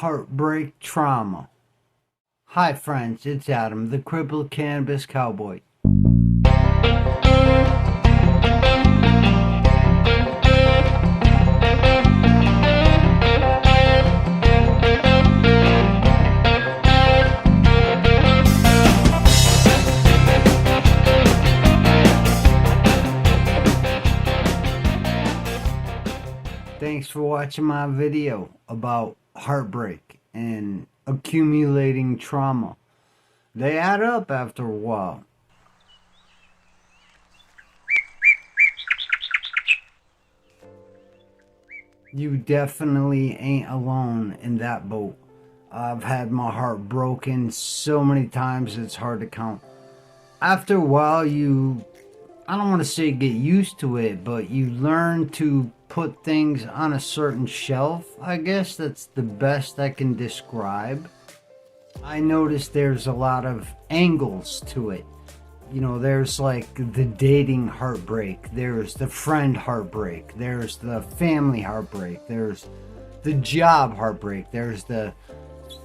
heartbreak trauma. Hi friends, it's Adam, the crippled cannabis cowboy. Thanks for watching my video about heartbreak and accumulating trauma. They add up after a while. You definitely ain't alone in that boat. I've had my heart broken so many times it's hard to count. After a while, I don't want to say get used to it, but you learn to put things on a certain shelf. I guess that's the best I can describe. I noticed there's a lot of angles to it. You know, there's like the dating heartbreak, there's the friend heartbreak, there's the family heartbreak, there's the job heartbreak, there's the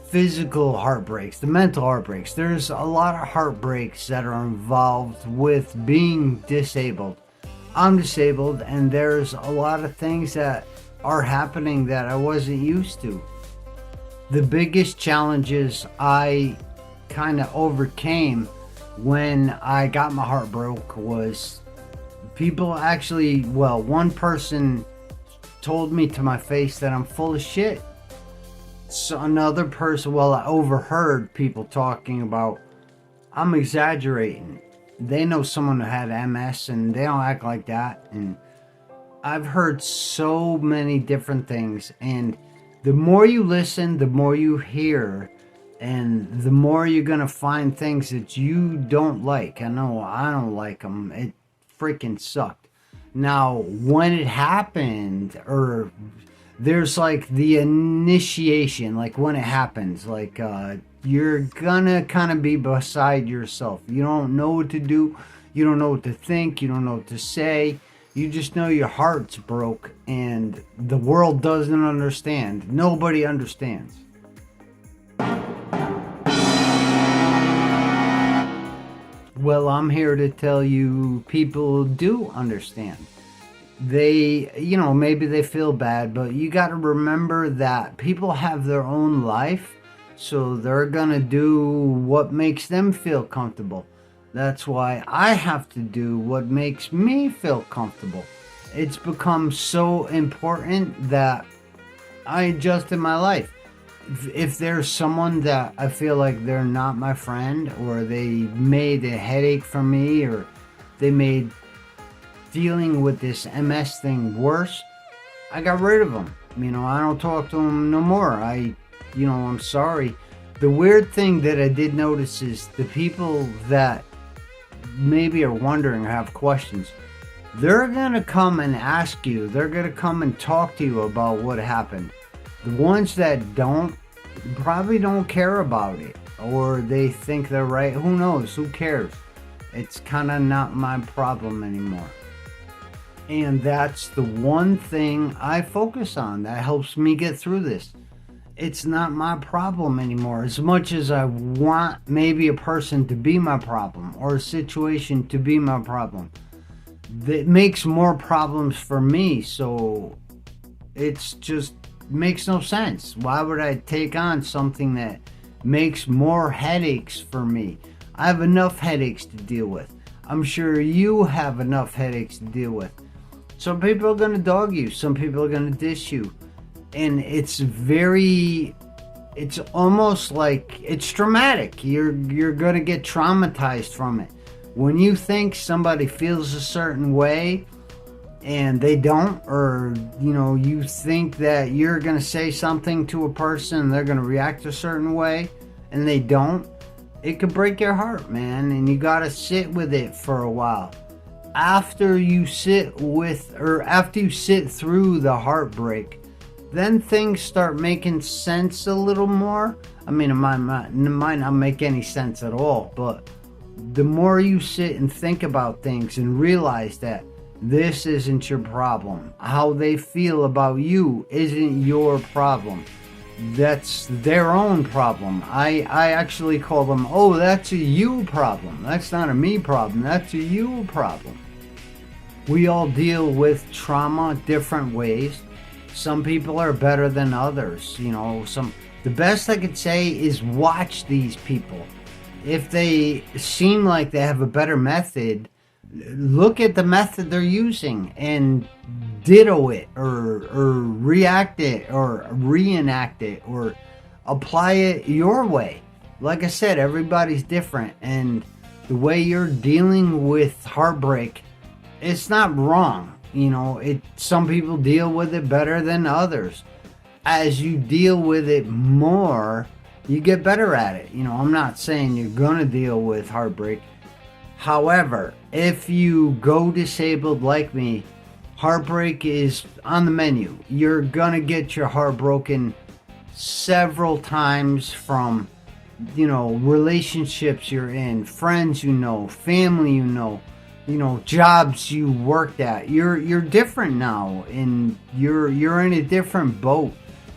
physical heartbreaks, the mental heartbreaks. There's a lot of heartbreaks that are involved with being disabled. I'm disabled, and there's a lot of things that are happening that I wasn't used to. The biggest challenges I kind of overcame when I got my heart broke was people actually, well, one person told me to my face that I'm full of shit. So another person, well, I overheard people talking about I'm exaggerating. They know someone who had MS and they don't act like that. And I've heard so many different things. And the more you listen, the more you hear, and the more you're going to find things that you don't like. I know I don't like them. It freaking sucked. Now, when it happened, or there's like the initiation, like when it happens, like you're gonna kind of be beside yourself. You don't know what to do, you don't know what to think, you don't know what to say. You just know your heart's broke and the world doesn't understand. Nobody understands. Well, I'm here to tell you people do understand. They, you know, maybe they feel bad, but you got to remember that people have their own life, so they're gonna do what makes them feel comfortable. That's why I have to do what makes me feel comfortable. It's become so important that I adjust in my life. If there's someone that I feel like they're not my friend, or they made a headache for me, or they made dealing with this MS thing worse, I got rid of them. You know, I don't talk to them no more. I'm sorry. The weird thing that I did notice is the people that maybe are wondering or have questions, they're gonna come and ask you, they're gonna come and talk to you about what happened. The ones that don't probably don't care about it, or they think they're right. Who knows? Who cares? It's kind of not my problem anymore. And that's the one thing I focus on that helps me get through this. It's not my problem anymore. As much as I want maybe a person to be my problem, or a situation to be my problem, that makes more problems for me. So it's just makes no sense. Why would I take on something that makes more headaches for me? I have enough headaches to deal with. I'm sure you have enough headaches to deal with. Some people are going to dog you. Some people are going to diss you. And it's almost like it's traumatic. You're going to get traumatized from it. When you think somebody feels a certain way and they don't, or you think that you're going to say something to a person and they're going to react a certain way and they don't, it could break your heart, man. And you got to sit with it for a while. After you sit through the heartbreak, then things start making sense a little more. I mean, it might not make any sense at all, but the more you sit and think about things and realize that this isn't your problem, how they feel about you isn't your problem, that's their own problem. I actually call them, oh, that's a you problem. That's not a me problem. That's a you problem. We all deal with trauma different ways. Some people are better than others. The best I could say is watch these people. If they seem like they have a better method, look at the method they're using and ditto it or react it or reenact it or apply it your way. Like I said, everybody's different, and the way you're dealing with heartbreak, it's not wrong. Some people deal with it better than others. As you deal with it more, you get better at it. I'm not saying you're gonna deal with heartbreak. However, if you go disabled like me, heartbreak is on the menu. You're gonna get your heart broken several times from, relationships you're in, friends family jobs you worked at. You're different now, and you're in a different boat.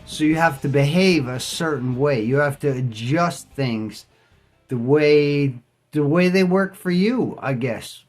So you have to behave a certain way. You have to adjust things the way they work for you, I guess.